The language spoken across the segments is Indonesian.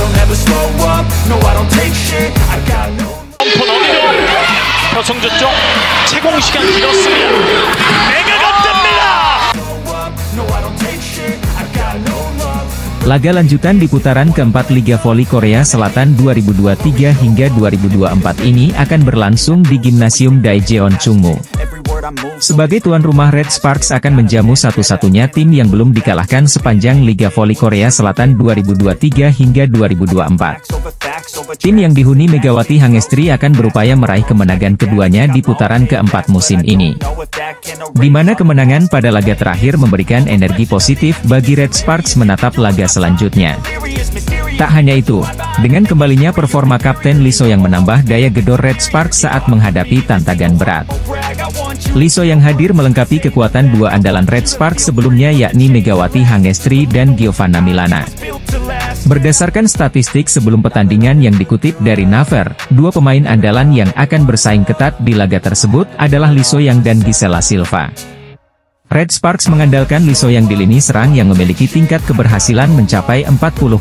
don't ever slow up, no I don't take shit, I got no. 표성주 쪽 채공 시간 길었습니다. 내가 ገብ습니다. Laga lanjutan di putaran keempat Liga Voli Korea Selatan 2023 hingga 2024 ini akan berlangsung di Gimnasium Daejeon Chungmu. Sebagai tuan rumah, Red Sparks akan menjamu satu-satunya tim yang belum dikalahkan sepanjang Liga Voli Korea Selatan 2023 hingga 2024. Tim yang dihuni Megawati Hangestri akan berupaya meraih kemenangan keduanya di putaran keempat musim ini. Di mana kemenangan pada laga terakhir memberikan energi positif bagi Red Sparks menatap laga selanjutnya. Tak hanya itu, dengan kembalinya performa Kapten Lee So yang menambah daya gedor Red Sparks saat menghadapi tantangan berat. Lee So yang hadir melengkapi kekuatan dua andalan Red Sparks sebelumnya, yakni Megawati Hangestri dan Giovanna Milana. Berdasarkan statistik sebelum pertandingan yang dikutip dari Naver, dua pemain andalan yang akan bersaing ketat di laga tersebut adalah Lee So Yang dan Gisela Silva. Red Sparks mengandalkan Lee So Yang di lini serang yang memiliki tingkat keberhasilan mencapai 40,8%.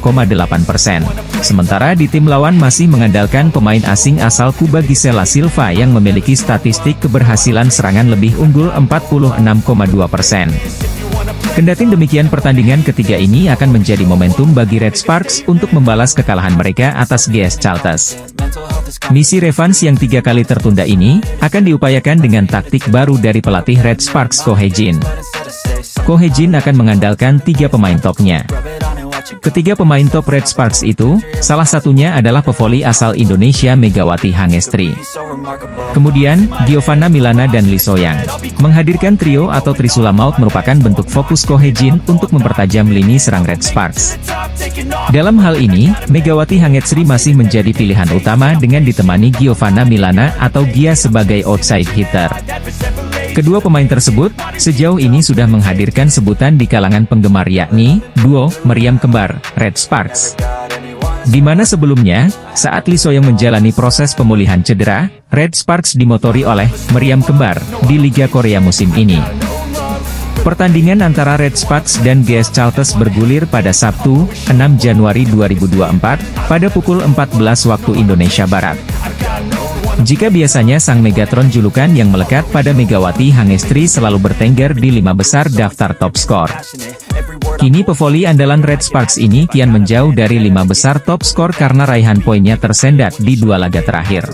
Sementara di tim lawan masih mengandalkan pemain asing asal Kuba Gisela Silva yang memiliki statistik keberhasilan serangan lebih unggul 46,2%. Kendati demikian, pertandingan ketiga ini akan menjadi momentum bagi Red Sparks untuk membalas kekalahan mereka atas GS Chalters. Misi revanche yang 3 kali tertunda ini akan diupayakan dengan taktik baru dari pelatih Red Sparks, Ko Hye-jin. Ko Hye-jin akan mengandalkan 3 pemain topnya. Ketiga pemain top Red Sparks itu, salah satunya adalah pevoli asal Indonesia Megawati Hangestri. Kemudian, Giovanna Milana dan Lee So Yang. Menghadirkan trio atau Trisula Maut merupakan bentuk fokus Ko Hye-jin untuk mempertajam lini serang Red Sparks. Dalam hal ini, Megawati Hangestri masih menjadi pilihan utama dengan ditemani Giovanna Milana atau Gia sebagai outside hitter. Kedua pemain tersebut, sejauh ini sudah menghadirkan sebutan di kalangan penggemar, yakni duo Meriam Kembar, Red Sparks. Di mana sebelumnya, saat Lee So Yang menjalani proses pemulihan cedera, Red Sparks dimotori oleh Meriam Kembar di Liga Korea musim ini. Pertandingan antara Red Sparks dan GS Chalters bergulir pada Sabtu, 6 Januari 2024, pada pukul 14 waktu Indonesia Barat. Jika biasanya sang Megatron julukan yang melekat pada Megawati Hangestri selalu bertengger di 5 besar daftar top skor, kini pevoli andalan Red Sparks ini kian menjauh dari 5 besar top skor karena raihan poinnya tersendat di 2 laga terakhir.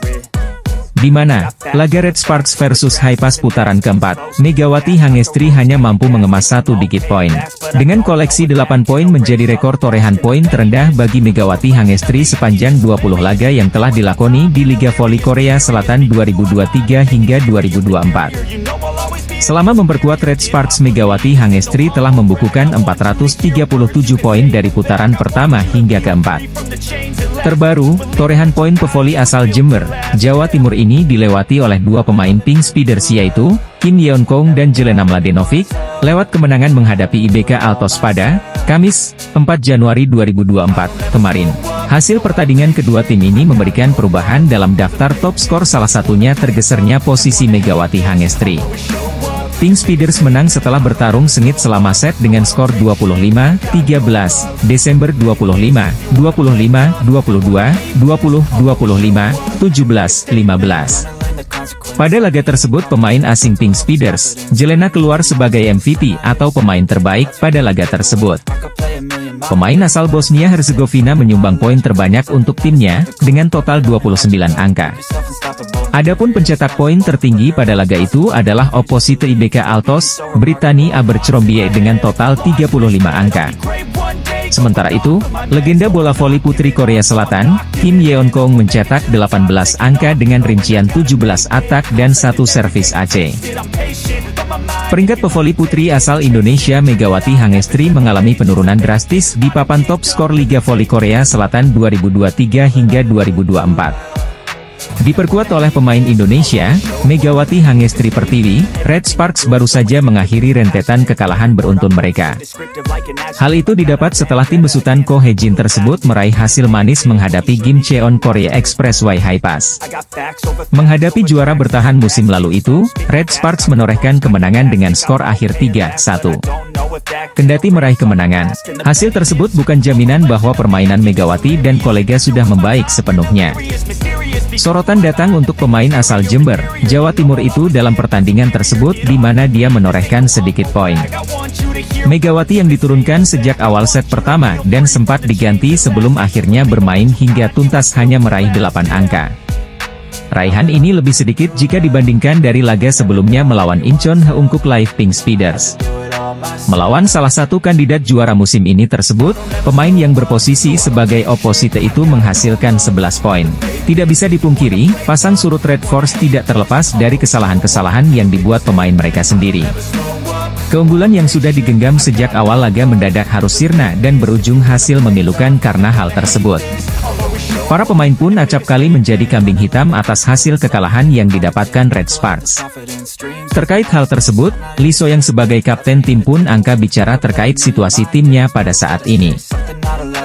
Di mana, laga Red Sparks versus Haipas putaran keempat, Megawati Hangestri hanya mampu mengemas 1 digit poin. Dengan koleksi 8 poin menjadi rekor torehan poin terendah bagi Megawati Hangestri sepanjang 20 laga yang telah dilakoni di Liga Voli Korea Selatan 2023 hingga 2024. Selama memperkuat Red Sparks, Megawati Hangestri telah membukukan 437 poin dari putaran pertama hingga keempat. Terbaru, torehan poin pevoli asal Jember, Jawa Timur ini dilewati oleh 2 pemain Pink Speeders, yaitu Kim Yeon Kong dan Jelena Mladenovic, lewat kemenangan menghadapi IBK Altos pada Kamis, 4 Januari 2024 kemarin. Hasil pertandingan kedua tim ini memberikan perubahan dalam daftar top skor, salah satunya tergesernya posisi Megawati Hangestri. Pink Speeders menang setelah bertarung sengit selama set dengan skor 25-13, Desember 25, 25, 22, 20, 25, 17-15. Pada laga tersebut pemain asing Pink Speeders, Jelena keluar sebagai MVP atau pemain terbaik pada laga tersebut. Pemain asal Bosnia-Herzegovina menyumbang poin terbanyak untuk timnya, dengan total 29 angka. Adapun pencetak poin tertinggi pada laga itu adalah oposite IBK Altos, Brittany Abercrombie dengan total 35 angka. Sementara itu, legenda bola voli putri Korea Selatan, Kim Yeon Kong mencetak 18 angka dengan rincian 17 atak dan 1 servis AC. Peringkat pevoli putri asal Indonesia Megawati Hangestri mengalami penurunan drastis di papan top skor Liga Voli Korea Selatan 2023 hingga 2024. Diperkuat oleh pemain Indonesia, Megawati Hangestri Pertiwi, Red Sparks baru saja mengakhiri rentetan kekalahan beruntun mereka. Hal itu didapat setelah tim besutan Ko Hye-jin tersebut meraih hasil manis menghadapi Kim Cheon Korea Expressway Hi-Pass. Menghadapi juara bertahan musim lalu itu, Red Sparks menorehkan kemenangan dengan skor akhir 3-1. Kendati meraih kemenangan, hasil tersebut bukan jaminan bahwa permainan Megawati dan kolega sudah membaik sepenuhnya. Sorotan datang untuk pemain asal Jember, Jawa Timur itu dalam pertandingan tersebut di mana dia menorehkan sedikit poin. Megawati yang diturunkan sejak awal set pertama dan sempat diganti sebelum akhirnya bermain hingga tuntas hanya meraih 8 angka. Raihan ini lebih sedikit jika dibandingkan dari laga sebelumnya melawan Incheon Heungkuk Live Pink Speeders. Melawan salah satu kandidat juara musim ini tersebut, pemain yang berposisi sebagai oposite itu menghasilkan 11 poin. Tidak bisa dipungkiri, pasang surut Red Force tidak terlepas dari kesalahan-kesalahan yang dibuat pemain mereka sendiri. Keunggulan yang sudah digenggam sejak awal laga mendadak harus sirna dan berujung hasil memilukan karena hal tersebut. Para pemain pun acap kali menjadi kambing hitam atas hasil kekalahan yang didapatkan Red Sparks. Terkait hal tersebut, Lee So-young sebagai kapten tim pun angkat bicara terkait situasi timnya pada saat ini.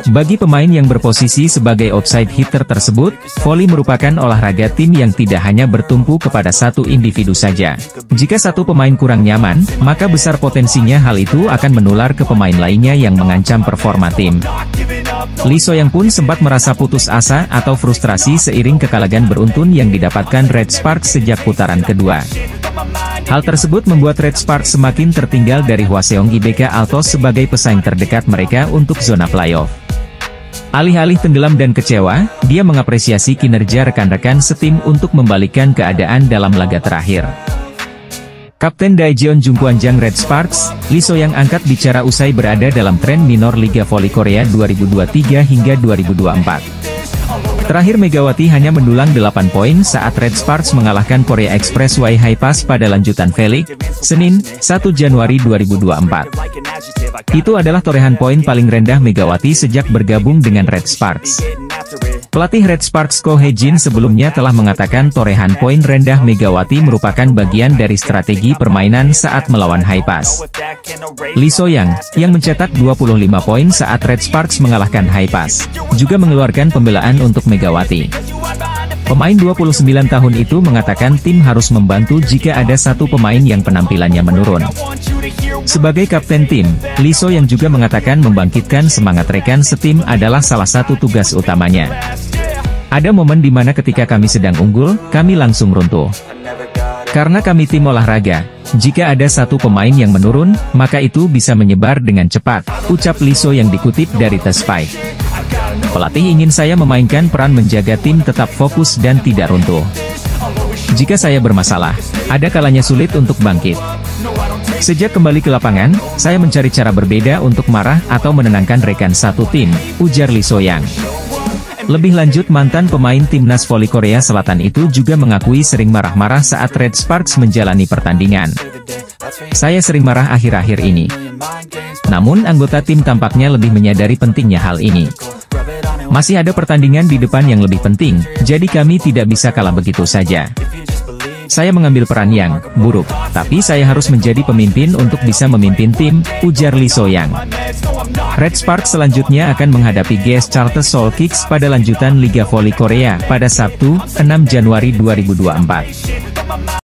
Bagi pemain yang berposisi sebagai outside hitter tersebut, voli merupakan olahraga tim yang tidak hanya bertumpu kepada satu individu saja. Jika satu pemain kurang nyaman, maka besar potensinya hal itu akan menular ke pemain lainnya yang mengancam performa tim. Lee So-young pun sempat merasa putus asa atau frustrasi seiring kekalahan beruntun yang didapatkan Red Sparks sejak putaran kedua. Hal tersebut membuat Red Sparks semakin tertinggal dari Hwaseong IBK Altos sebagai pesaing terdekat mereka untuk zona playoff. Alih-alih tenggelam dan kecewa, dia mengapresiasi kinerja rekan-rekan setim untuk membalikkan keadaan dalam laga terakhir. Kapten Daejeon Jungkwanjang Red Sparks, Lee So-young angkat bicara usai berada dalam tren minor Liga Voli Korea 2023 hingga 2024. Terakhir Megawati hanya mendulang 8 poin saat Red Sparks mengalahkan Korea Expressway Hi-Pass pada lanjutan Felix, Senin, 1 Januari 2024. Itu adalah torehan poin paling rendah Megawati sejak bergabung dengan Red Sparks. Pelatih Red Sparks Ko Hye-jin sebelumnya telah mengatakan torehan poin rendah Megawati merupakan bagian dari strategi permainan saat melawan Hi-Pass. Lee So-young, yang mencetak 25 poin saat Red Sparks mengalahkan Hi-Pass, juga mengeluarkan pembelaan untuk Megawati. Pemain 29 tahun itu mengatakan tim harus membantu jika ada satu pemain yang penampilannya menurun. Sebagai kapten tim, Lee So-young juga mengatakan membangkitkan semangat rekan setim adalah salah satu tugas utamanya. Ada momen di mana ketika kami sedang unggul, kami langsung runtuh. Karena kami tim olahraga, jika ada satu pemain yang menurun, maka itu bisa menyebar dengan cepat, ucap Lee So-young dikutip dari The Spike. Pelatih ingin saya memainkan peran menjaga tim tetap fokus dan tidak runtuh. Jika saya bermasalah, ada kalanya sulit untuk bangkit. Sejak kembali ke lapangan, saya mencari cara berbeda untuk marah atau menenangkan rekan satu tim, ujar Lee So-young. Lebih lanjut, mantan pemain timnas voli Korea Selatan itu juga mengakui sering marah-marah saat Red Sparks menjalani pertandingan. Saya sering marah akhir-akhir ini. Namun anggota tim tampaknya lebih menyadari pentingnya hal ini. Masih ada pertandingan di depan yang lebih penting, jadi kami tidak bisa kalah begitu saja. Saya mengambil peran yang buruk, tapi saya harus menjadi pemimpin untuk bisa memimpin tim, ujar Lee So-young. Red Sparks selanjutnya akan menghadapi GS Charter Seoul Kicks pada lanjutan Liga Voli Korea pada Sabtu, 6 Januari 2024.